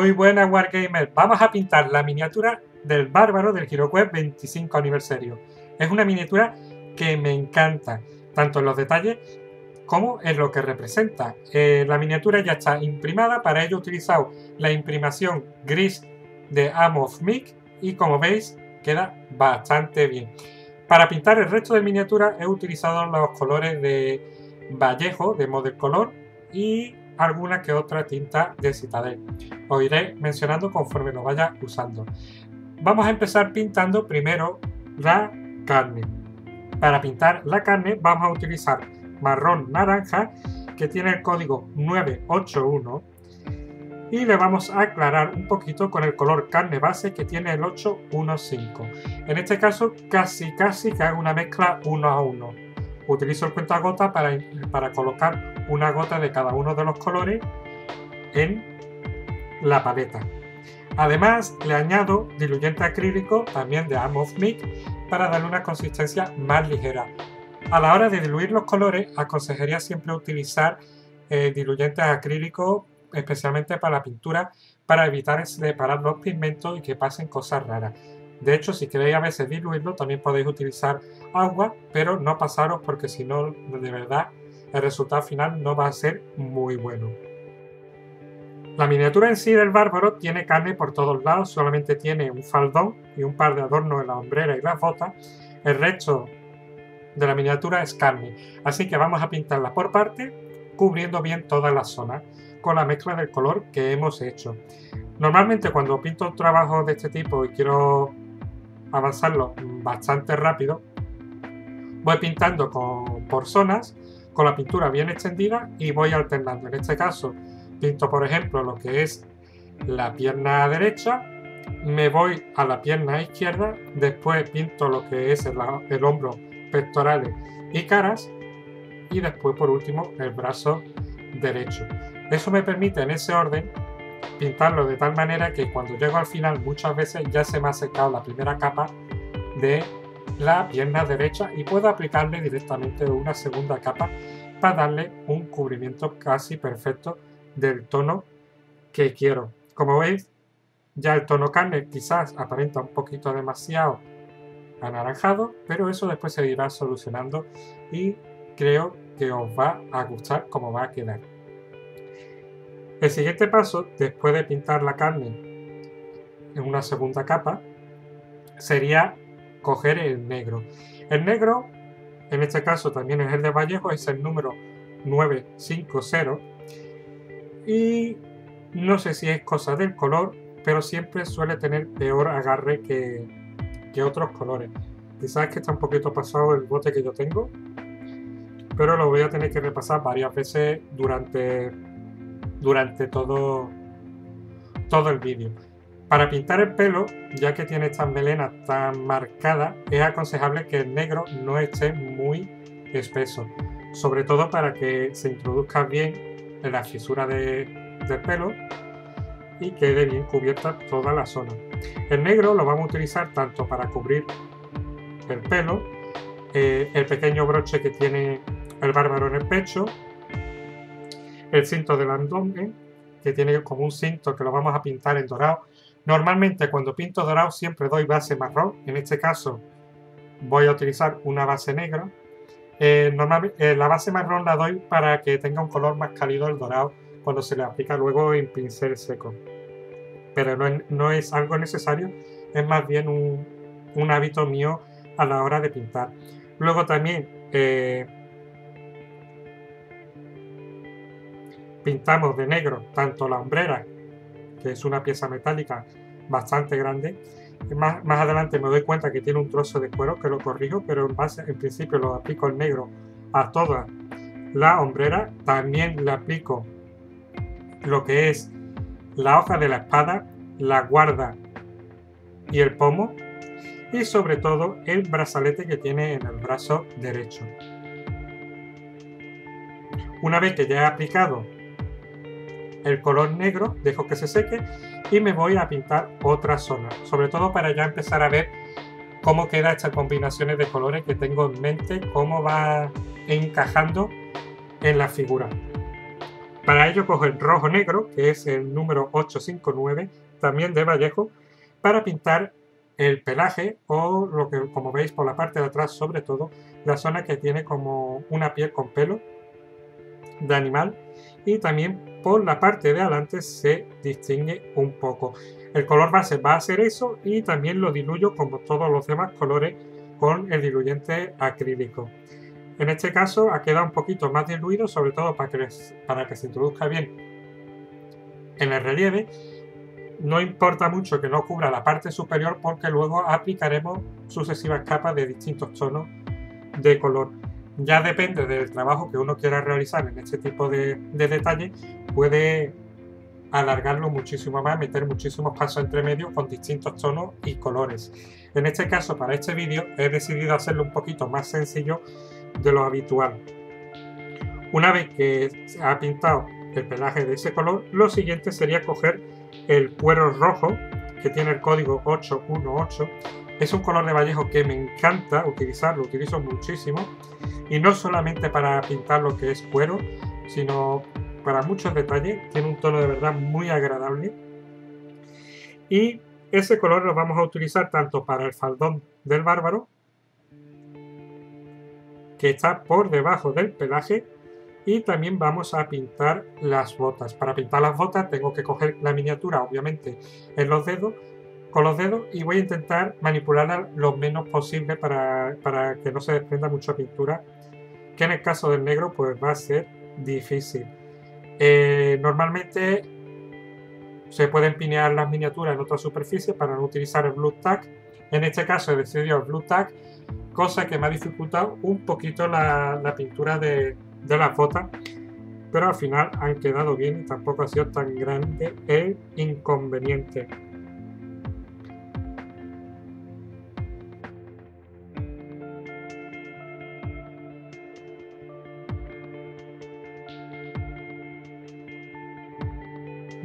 Muy buenas Wargamers, vamos a pintar la miniatura del bárbaro del HeroQuest 25 aniversario. Es una miniatura que me encanta, tanto en los detalles como en lo que representa. La miniatura ya está imprimada, para ello he utilizado la imprimación gris de Amos Mic y como veis queda bastante bien. Para pintar el resto de miniatura he utilizado los colores de Vallejo, de Model Color y alguna que otra tinta de Citadel. Os iré mencionando conforme lo vaya usando. Vamos a empezar pintando primero la carne. Para pintar la carne vamos a utilizar marrón naranja, que tiene el código 981, y le vamos a aclarar un poquito con el color carne base, que tiene el 815. En este caso casi que hago una mezcla 1 a 1. Utilizo el cuentagotas para colocar una gota de cada uno de los colores en la paleta. Además le añado diluyente acrílico también de Amos Mic para darle una consistencia más ligera. A la hora de diluir los colores aconsejaría siempre utilizar diluyentes acrílicos, especialmente para la pintura, para evitar separar los pigmentos y que pasen cosas raras. De hecho, si queréis a veces diluirlo, también podéis utilizar agua, pero no pasaros porque si no, de verdad, el resultado final no va a ser muy bueno. La miniatura en sí del bárbaro tiene carne por todos lados, solamente tiene un faldón y un par de adornos en la hombrera y las botas. El resto de la miniatura es carne, así que vamos a pintarla por partes, cubriendo bien todas las zonas con la mezcla del color que hemos hecho. Normalmente cuando pinto trabajos de este tipo y quiero avanzarlo bastante rápido, voy pintando por zonas con la pintura bien extendida y voy alternando. En este caso pinto por ejemplo lo que es la pierna derecha, me voy a la pierna izquierda, después pinto lo que es el hombro, pectorales y caras, y después por último el brazo derecho. Eso me permite en ese orden pintarlo de tal manera que cuando llego al final muchas veces ya se me ha secado la primera capa de la pierna derecha y puedo aplicarle directamente una segunda capa para darle un cubrimiento casi perfecto del tono que quiero. Como veis, ya el tono carne quizás aparenta un poquito demasiado anaranjado, pero eso después se irá solucionando y creo que os va a gustar cómo va a quedar. El siguiente paso, después de pintar la carne en una segunda capa, sería coger el negro. El negro, en este caso también es el de Vallejo, es el número 950 y no sé si es cosa del color, pero siempre suele tener peor agarre que otros colores. Quizás que está un poquito pasado el bote que yo tengo, pero lo voy a tener que repasar varias veces durante todo el vídeo. Para pintar el pelo, ya que tiene estas melenas tan marcadas, es aconsejable que el negro no esté muy espeso, sobre todo para que se introduzca bien en la fisura del pelo y quede bien cubierta toda la zona. El negro lo vamos a utilizar tanto para cubrir el pelo, el pequeño broche que tiene el bárbaro en el pecho, el cinto del abdomen, que tiene como un cinto que lo vamos a pintar en dorado. Normalmente cuando pinto dorado siempre doy base marrón, en este caso voy a utilizar una base negra. Normalmente la base marrón la doy para que tenga un color más cálido el dorado cuando se le aplica luego en pincel seco, pero no es algo necesario, es más bien un hábito mío a la hora de pintar. Luego también pintamos de negro tanto la hombrera, que es una pieza metálica bastante grande. Más adelante me doy cuenta que tiene un trozo de cuero que lo corrijo, pero en principio lo aplico el negro a toda la hombrera. También le aplico lo que es la hoja de la espada, la guarda y el pomo, y sobre todo el brazalete que tiene en el brazo derecho. Una vez que ya he aplicado el color negro, dejo que se seque y me voy a pintar otra zona, sobre todo para ya empezar a ver cómo quedan estas combinaciones de colores que tengo en mente, cómo va encajando en la figura. Para ello cojo el rojo negro, que es el número 859, también de Vallejo, para pintar el pelaje o lo que, como veis por la parte de atrás, sobre todo la zona que tiene como una piel con pelo de animal, y también por la parte de adelante se distingue un poco. El color base va a ser eso, y también lo diluyo como todos los demás colores con el diluyente acrílico. En este caso ha quedado un poquito más diluido, sobre todo para que se introduzca bien en el relieve. No importa mucho que no cubra la parte superior, porque luego aplicaremos sucesivas capas de distintos tonos de color. Ya depende del trabajo que uno quiera realizar en este tipo de detalle, puede alargarlo muchísimo más, meter muchísimos pasos entre medio con distintos tonos y colores. En este caso, para este vídeo he decidido hacerlo un poquito más sencillo de lo habitual. Una vez que se ha pintado el pelaje de ese color, lo siguiente sería coger el cuero rojo, que tiene el código 818. Es un color de Vallejo que me encanta utilizar, lo utilizo muchísimo, y no solamente para pintar lo que es cuero, sino para muchos detalles. Tiene un tono de verdad muy agradable, y ese color lo vamos a utilizar tanto para el faldón del bárbaro, que está por debajo del pelaje, y también vamos a pintar las botas. Para pintar las botas tengo que coger la miniatura, obviamente, con los dedos, y voy a intentar manipularla lo menos posible para que no se desprenda mucha pintura, que en el caso del negro pues va a ser difícil. Normalmente se pueden pinear las miniaturas en otra superficie para no utilizar el Blue Tack. En este caso he decidido el Blue Tack, cosa que me ha dificultado un poquito la pintura de las botas, pero al final han quedado bien y tampoco ha sido tan grande el inconveniente.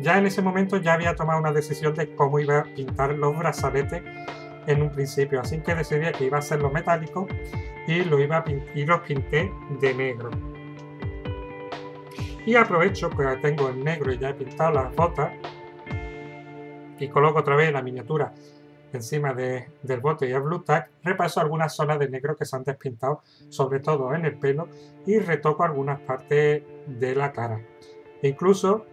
Ya en ese momento ya había tomado una decisión de cómo iba a pintar los brazaletes en un principio, así que decidí que iba a hacerlo metálico y los pinté de negro. Y aprovecho que tengo el negro y ya he pintado las botas, y coloco otra vez la miniatura encima del bote y el Blue Tack. Repaso algunas zonas de negro que se han despintado, sobre todo en el pelo, y retoco algunas partes de la cara. Incluso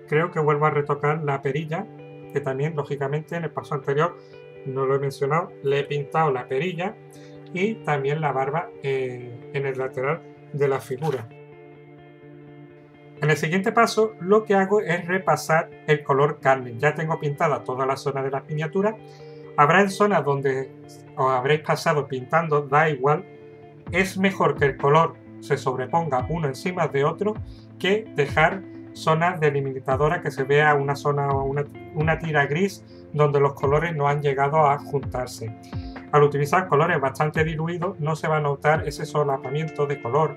creo que vuelvo a retocar la perilla, que también lógicamente en el paso anterior no lo he mencionado, le he pintado la perilla y también la barba en el lateral de la figura. En el siguiente paso lo que hago es repasar el color carne. Ya tengo pintada toda la zona de las miniaturas. Habrá en zonas donde os habréis pasado pintando, da igual. Es mejor que el color se sobreponga uno encima de otro que dejar zonas delimitadoras, que se vea una zona o una tira gris donde los colores no han llegado a juntarse. Al utilizar colores bastante diluidos no se va a notar ese solapamiento de color,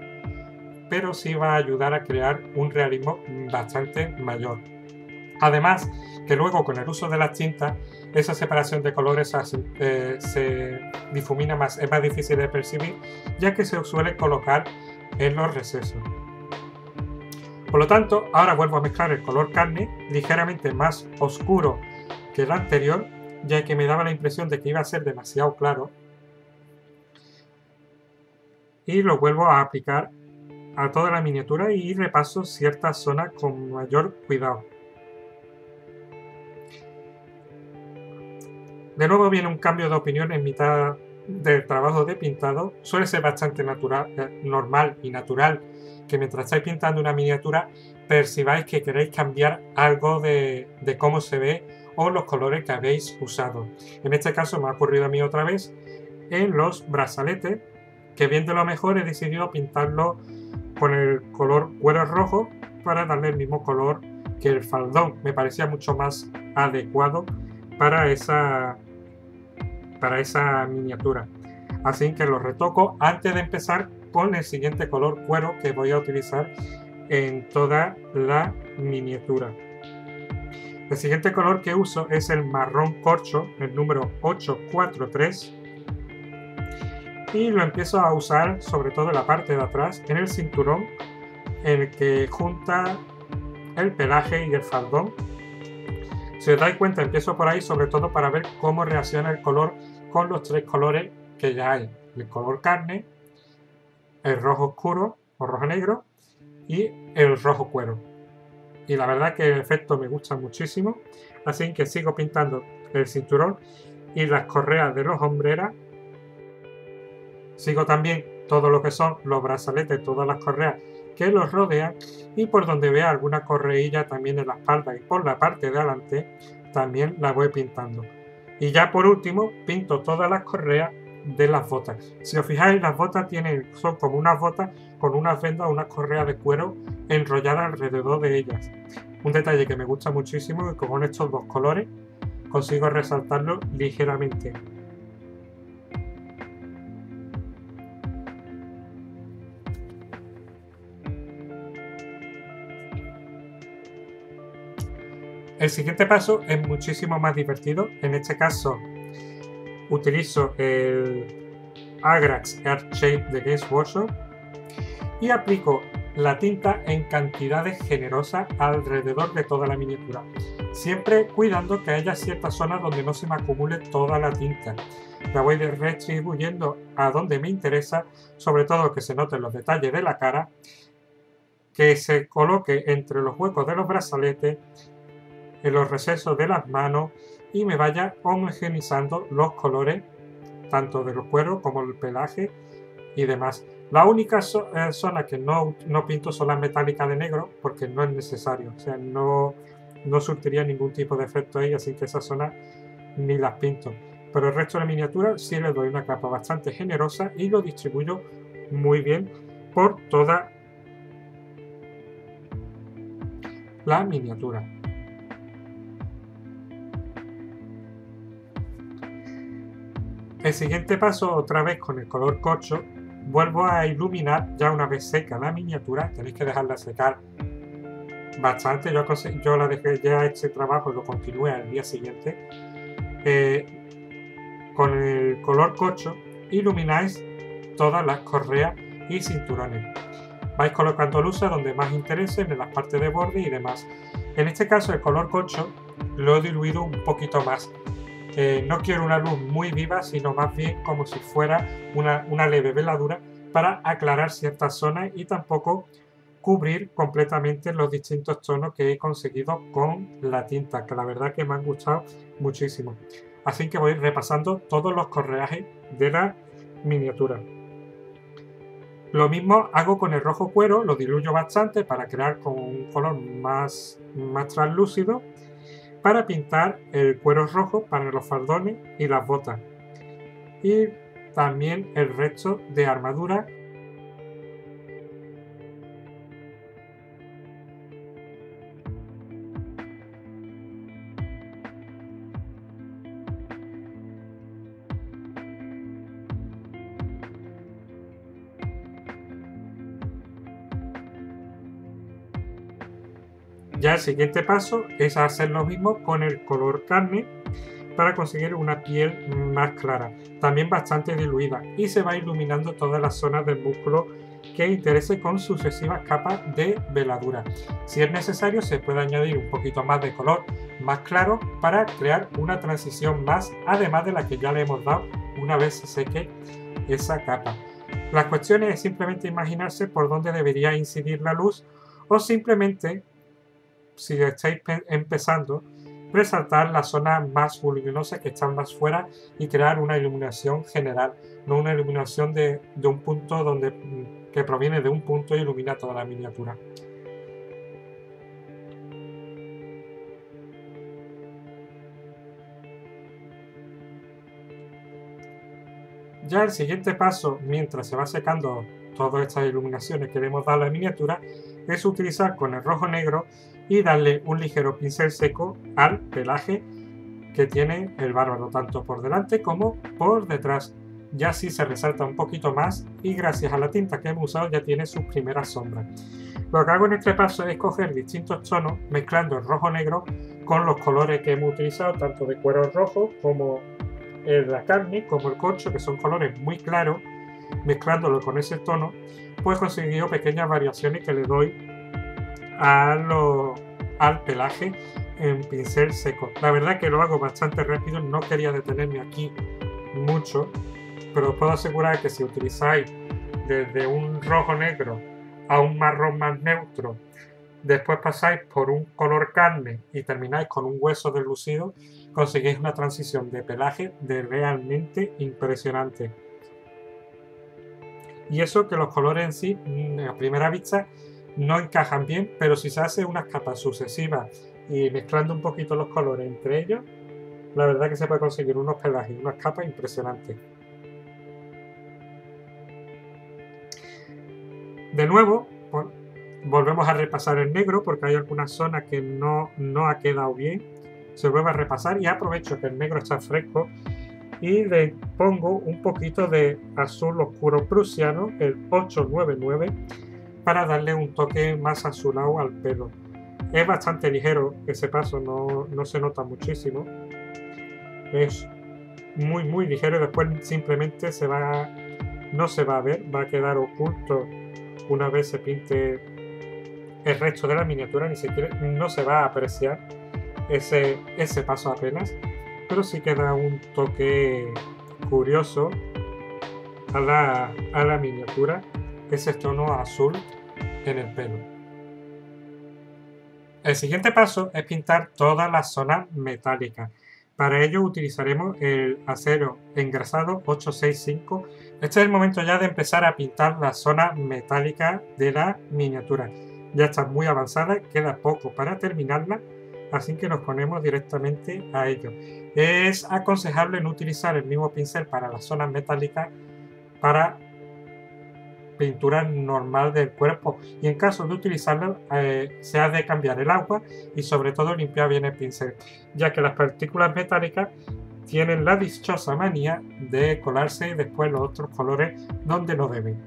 pero sí va a ayudar a crear un realismo bastante mayor. Además, que luego con el uso de las tintas esa separación de colores se difumina más, es más difícil de percibir, ya que se suele colocar en los recesos. Por lo tanto, ahora vuelvo a mezclar el color carne, ligeramente más oscuro que el anterior, ya que me daba la impresión de que iba a ser demasiado claro, y lo vuelvo a aplicar a toda la miniatura y repaso ciertas zonas con mayor cuidado. De nuevo viene un cambio de opinión en mitad del trabajo de pintado. Suele ser bastante normal y natural que mientras estáis pintando una miniatura percibáis que queréis cambiar algo de cómo se ve o los colores que habéis usado. En este caso me ha ocurrido a mí otra vez en los brazaletes, que viendo lo mejor he decidido pintarlo con el color cuero rojo para darle el mismo color que el faldón. Me parecía mucho más adecuado para esa miniatura. Así que lo retoco antes de empezar con el siguiente color cuero que voy a utilizar en toda la miniatura. El siguiente color que uso es el marrón corcho, el número 843. Y lo empiezo a usar sobre todo en la parte de atrás, en el cinturón, en el que junta el pelaje y el faldón. Si os dais cuenta, empiezo por ahí sobre todo para ver cómo reacciona el color con los tres colores que ya hay: el color carne, el rojo oscuro o rojo negro y el rojo cuero. Y la verdad que el efecto me gusta muchísimo, así que sigo pintando el cinturón y las correas de los hombreras. Sigo también todo lo que son los brazaletes, todas las correas que los rodean, y por donde vea alguna correilla también en la espalda y por la parte de adelante también la voy pintando. Y ya por último pinto todas las correas de las botas. Si os fijáis, las botas son como unas botas con unas vendas, unas correas de cuero enrolladas alrededor de ellas. Un detalle que me gusta muchísimo y con estos dos colores consigo resaltarlo ligeramente. El siguiente paso es muchísimo más divertido. En este caso utilizo el Agrax Earth Shape de Games Workshop y aplico la tinta en cantidades generosas alrededor de toda la miniatura, siempre cuidando que haya ciertas zonas donde no se me acumule toda la tinta. La voy redistribuyendo a donde me interesa, sobre todo que se noten los detalles de la cara, que se coloque entre los huecos de los brazaletes, en los recesos de las manos, y me vaya homogeneizando los colores tanto de los cueros como el pelaje y demás. La única zona que no pinto son las metálicas de negro, porque no es necesario, o sea, no surtiría ningún tipo de efecto ahí, así que esas zonas ni las pinto. Pero el resto de la miniatura sí le doy una capa bastante generosa y lo distribuyo muy bien por toda la miniatura. El siguiente paso, otra vez con el color corcho, vuelvo a iluminar ya una vez seca la miniatura. Tenéis que dejarla secar bastante. Yo la dejé ya este trabajo y lo continué al día siguiente. Con el color corcho ilumináis todas las correas y cinturones. Vais colocando luces donde más interese, en las partes de borde y demás. En este caso el color corcho lo he diluido un poquito más. No quiero una luz muy viva, sino más bien como si fuera una leve veladura para aclarar ciertas zonas y tampoco cubrir completamente los distintos tonos que he conseguido con la tinta, que la verdad que me han gustado muchísimo. Así que voy repasando todos los correajes de la miniatura. Lo mismo hago con el rojo cuero, lo diluyo bastante para crear con un color más translúcido, para pintar el cuero rojo para los faldones y las botas, y también el resto de armadura. Ya el siguiente paso es hacer lo mismo con el color carne para conseguir una piel más clara, también bastante diluida, y se va iluminando todas las zonas del músculo que interese con sucesivas capas de veladura. Si es necesario, se puede añadir un poquito más de color más claro para crear una transición más, además de la que ya le hemos dado una vez se seque esa capa. La cuestión es simplemente imaginarse por dónde debería incidir la luz, o simplemente, si estáis empezando, resaltar las zonas más voluminosas que están más fuera y crear una iluminación general, no una iluminación de un punto que proviene de un punto y ilumina toda la miniatura. Ya el siguiente paso, mientras se va secando todas estas iluminaciones que le hemos dado a la miniatura, es utilizar con el rojo negro y darle un ligero pincel seco al pelaje que tiene el bárbaro, tanto por delante como por detrás. Ya así se resalta un poquito más y gracias a la tinta que hemos usado ya tiene sus primeras sombras. Lo que hago en este paso es coger distintos tonos mezclando el rojo negro con los colores que hemos utilizado, tanto de cuero rojo como la carne, como el corcho, que son colores muy claros. Mezclándolo con ese tono, pues he conseguido pequeñas variaciones que le doy al pelaje en pincel seco. La verdad que lo hago bastante rápido, no quería detenerme aquí mucho, pero os puedo asegurar que si utilizáis desde un rojo negro a un marrón más neutro, después pasáis por un color carne y termináis con un hueso deslucido, conseguís una transición de pelaje de realmente impresionante. Y eso que los colores en sí, a primera vista, no encajan bien, pero si se hace unas capas sucesivas y mezclando un poquito los colores entre ellos, la verdad que se puede conseguir unos pelajes y unas capas impresionantes. De nuevo, pues, volvemos a repasar el negro porque hay algunas zonas que no ha quedado bien. Se vuelve a repasar y aprovecho que el negro está fresco y le pongo un poquito de azul oscuro prusiano, el 899, para darle un toque más azulado al pelo. Es bastante ligero ese paso, no se nota muchísimo. Es muy ligero y después simplemente no se va a ver, va a quedar oculto una vez se pinte el resto de la miniatura, ni siquiera no se va a apreciar ese paso apenas, pero sí queda un toque curioso a la miniatura, ese tono azul en el pelo. El siguiente paso es pintar todas las zonas metálicas. Para ello utilizaremos el acero engrasado 865. Este es el momento ya de empezar a pintar la zona metálica de la miniatura. Ya está muy avanzada, queda poco para terminarla, así que nos ponemos directamente a ello. Es aconsejable no utilizar el mismo pincel para las zonas metálicas para pintura normal del cuerpo, y en caso de utilizarlo se ha de cambiar el agua y sobre todo limpiar bien el pincel, ya que las partículas metálicas tienen la dichosa manía de colarse después los otros colores donde no deben,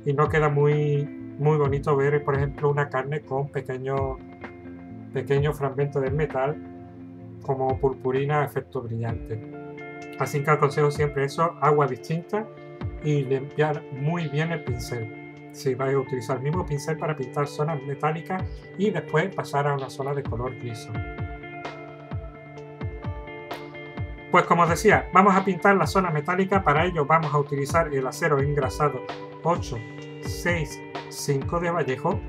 y no queda muy bonito ver, por ejemplo, una carne con pequeños fragmentos del metal como purpurina a efecto brillante. Así que aconsejo siempre eso, agua distinta y limpiar muy bien el pincel. Si vais a utilizar el mismo pincel para pintar zonas metálicas y después pasar a una zona de color liso. Pues como os decía, vamos a pintar la zona metálica. Para ello vamos a utilizar el acero engrasado 865 de Vallejo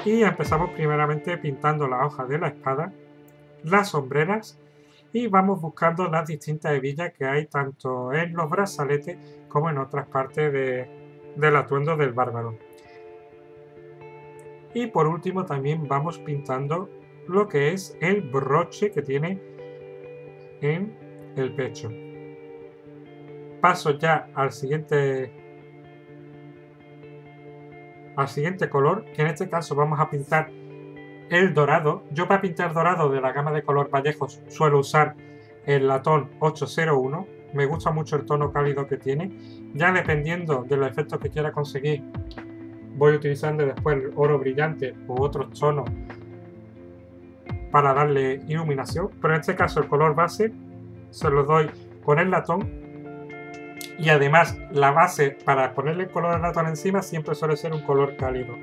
y empezamos primeramente pintando la hoja de la espada, las sombreras, y vamos buscando las distintas hebillas que hay tanto en los brazaletes como en otras partes del atuendo del bárbaro. Y por último también vamos pintando lo que es el broche que tiene en el pecho. Paso ya al siguiente color, que en este caso vamos a pintar el dorado. Yo para pintar dorado de la gama de color Vallejo suelo usar el latón 801. Me gusta mucho el tono cálido que tiene. Ya dependiendo de los efectos que quiera conseguir, voy utilizando después el oro brillante u otros tonos para darle iluminación. Pero en este caso el color base se lo doy con el latón. Y además la base para ponerle el color del latón encima siempre suele ser un color cálido.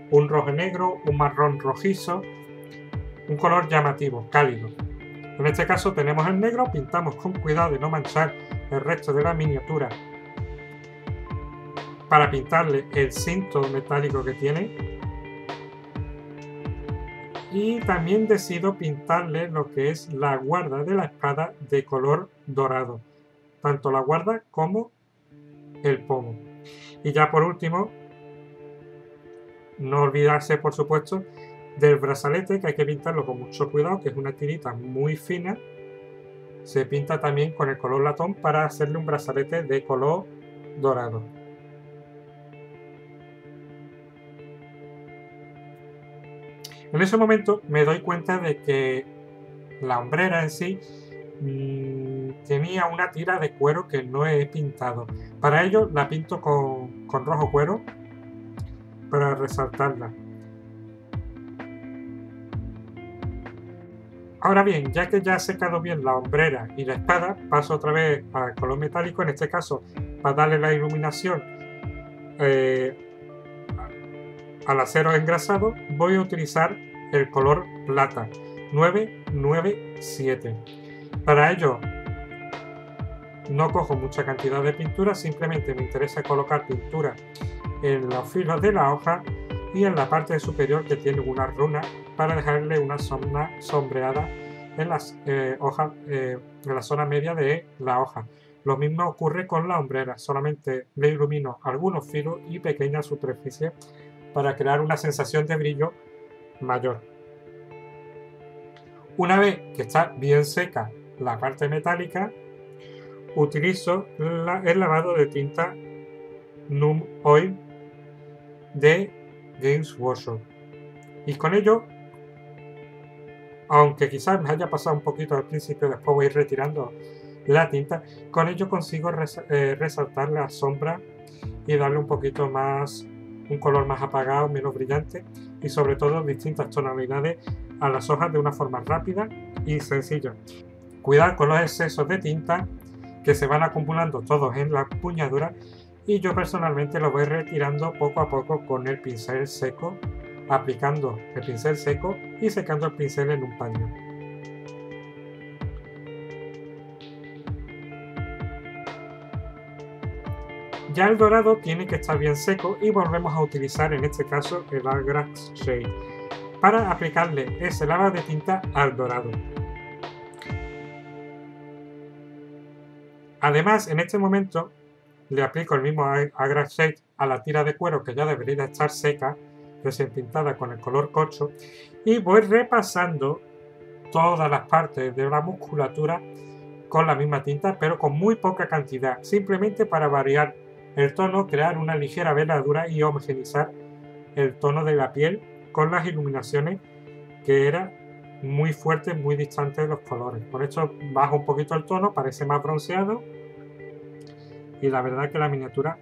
Un rojo negro, un marrón rojizo, un color llamativo, cálido. En este caso tenemos el negro, pintamos con cuidado de no manchar el resto de la miniatura para pintarle el cinto metálico que tiene, y también decido pintarle lo que es la guarda de la espada de color dorado, tanto la guarda como el pomo. Y ya por último, no olvidarse por supuesto del brazalete, que hay que pintarlo con mucho cuidado, que es una tirita muy fina. Se pinta también con el color latón para hacerle un brazalete de color dorado. En ese momento me doy cuenta de que la hombrera en sí tenía una tira de cuero que no he pintado. Para ello la pinto con rojo cuero para resaltarla. Ahora bien, ya que ya ha secado bien la hombrera y la espada, paso otra vez al color metálico, en este caso para darle la iluminación al acero engrasado. Voy a utilizar el color plata 997. Para ello no cojo mucha cantidad de pintura, simplemente me interesa colocar pintura en los filos de la hoja y en la parte superior que tiene una runa para dejarle una zona sombreada en las hojas, en la zona media de la hoja. Lo mismo ocurre con la hombrera, solamente le ilumino algunos filos y pequeñas superficies para crear una sensación de brillo mayor. Una vez que está bien seca la parte metálica, utilizo el lavado de tinta Numb Oil de Games Workshop y con ello, aunque quizás me haya pasado un poquito al principio, después voy a ir retirando la tinta, con ello consigo resaltar la sombra y darle un poquito más, un color más apagado, menos brillante y sobre todo distintas tonalidades a las hojas de una forma rápida y sencilla. Cuidar con los excesos de tinta que se van acumulando todos en la empuñadura y yo personalmente lo voy retirando poco a poco con el pincel seco, aplicando el pincel seco y secando el pincel en un paño. Ya el dorado tiene que estar bien seco y volvemos a utilizar en este caso el Agrax Shade para aplicarle ese lavado de tinta al dorado. Además, en este momento le aplico el mismo Agrax Shade a la tira de cuero que ya debería estar seca, recién pintada con el color corcho, y voy repasando todas las partes de la musculatura con la misma tinta, pero con muy poca cantidad, simplemente para variar el tono, crear una ligera veladura y homogeneizar el tono de la piel con las iluminaciones que eran muy fuertes, muy distantes de los colores. Por esto bajo un poquito el tono, parece más bronceado y la verdad que la miniatura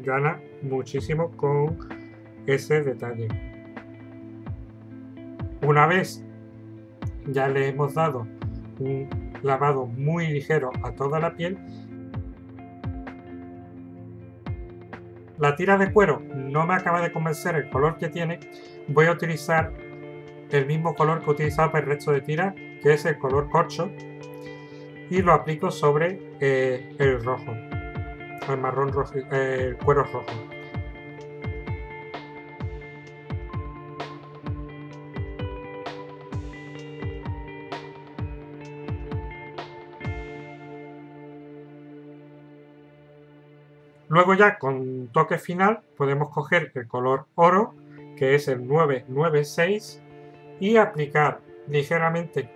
gana muchísimo con ese detalle. Una vez ya le hemos dado un lavado muy ligero a toda la piel, la tira de cuero no me acaba de convencer el color que tiene, voy a utilizar el mismo color que he utilizado para el resto de tira, que es el color corcho, y lo aplico sobre el rojo, el marrón rojo, el cuero rojo. Luego ya con toque final podemos coger el color oro, que es el 996, y aplicar ligeramente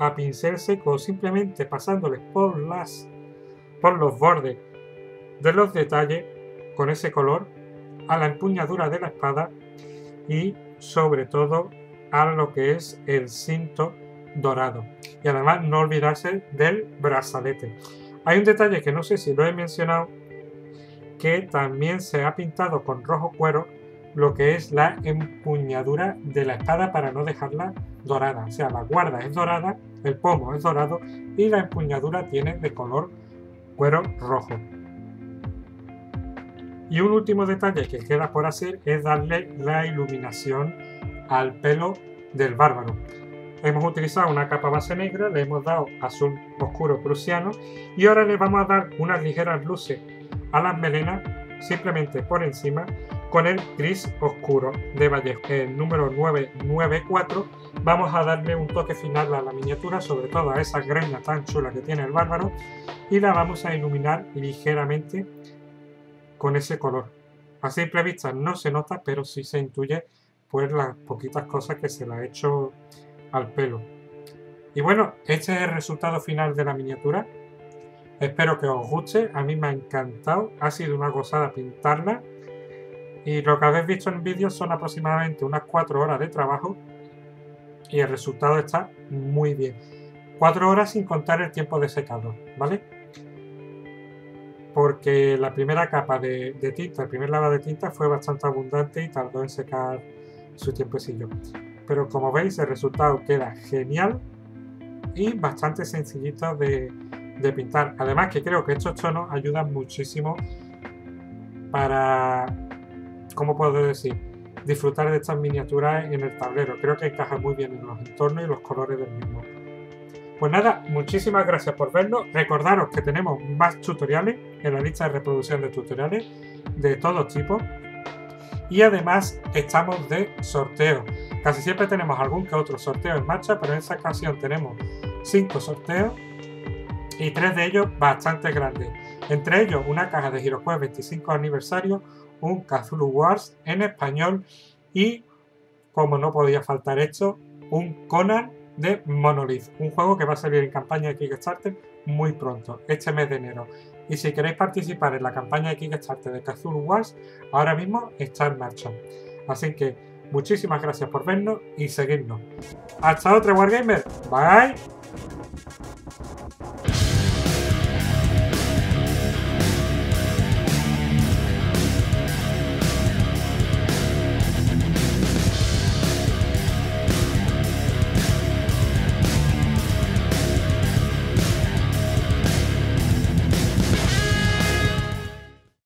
a pincel seco, simplemente pasándoles por los bordes de los detalles con ese color a la empuñadura de la espada y sobre todo a lo que es el cinto dorado. Y además no olvidarse del brazalete. Hay un detalle que no sé si lo he mencionado, que también se ha pintado con rojo cuero lo que es la empuñadura de la espada para no dejarla dorada. O sea, la guarda es dorada, el pomo es dorado y la empuñadura tiene de color cuero rojo. Y un último detalle que queda por hacer es darle la iluminación al pelo del bárbaro. Hemos utilizado una capa base negra, le hemos dado azul oscuro prusiano y ahora le vamos a dar unas ligeras luces a las melenas simplemente por encima con el gris oscuro de Vallejo. El número 994 vamos a darle un toque final a la miniatura, sobre todo a esa greña tan chula que tiene el bárbaro, y la vamos a iluminar ligeramente con ese color. A simple vista no se nota, pero sí se intuye pues las poquitas cosas que se le ha hecho al pelo. Y bueno, este es el resultado final de la miniatura. Espero que os guste, a mí me ha encantado, ha sido una gozada pintarla y lo que habéis visto en el vídeo son aproximadamente unas 4 horas de trabajo y el resultado está muy bien. 4 horas sin contar el tiempo de secado, ¿vale? Porque la primera capa de tinta, el primer lavado de tinta fue bastante abundante y tardó en secar su tiempecillo. Pero como veis el resultado queda genial y bastante sencillito de pintar. Además que creo que estos tonos ayudan muchísimo para, ¿cómo puedo decir? disfrutar de estas miniaturas en el tablero. Creo que encaja muy bien en los entornos y los colores del mismo. Pues nada, muchísimas gracias por vernos. Recordaros que tenemos más tutoriales en la lista de reproducción de tutoriales de todos tipos. Y además estamos de sorteo. Casi siempre tenemos algún que otro sorteo en marcha, pero en esta ocasión tenemos 5 sorteos y 3 de ellos bastante grandes. Entre ellos una caja de HeroQuest 25 aniversario, un Cthulhu Wars en español y, como no podía faltar esto, un Conan de Monolith, un juego que va a salir en campaña de Kickstarter muy pronto, este mes de enero. Y si queréis participar en la campaña de Kickstarter de Cthulhu Wars, ahora mismo está en marcha. Así que muchísimas gracias por vernos y seguirnos. Hasta otra, Wargamer. Bye.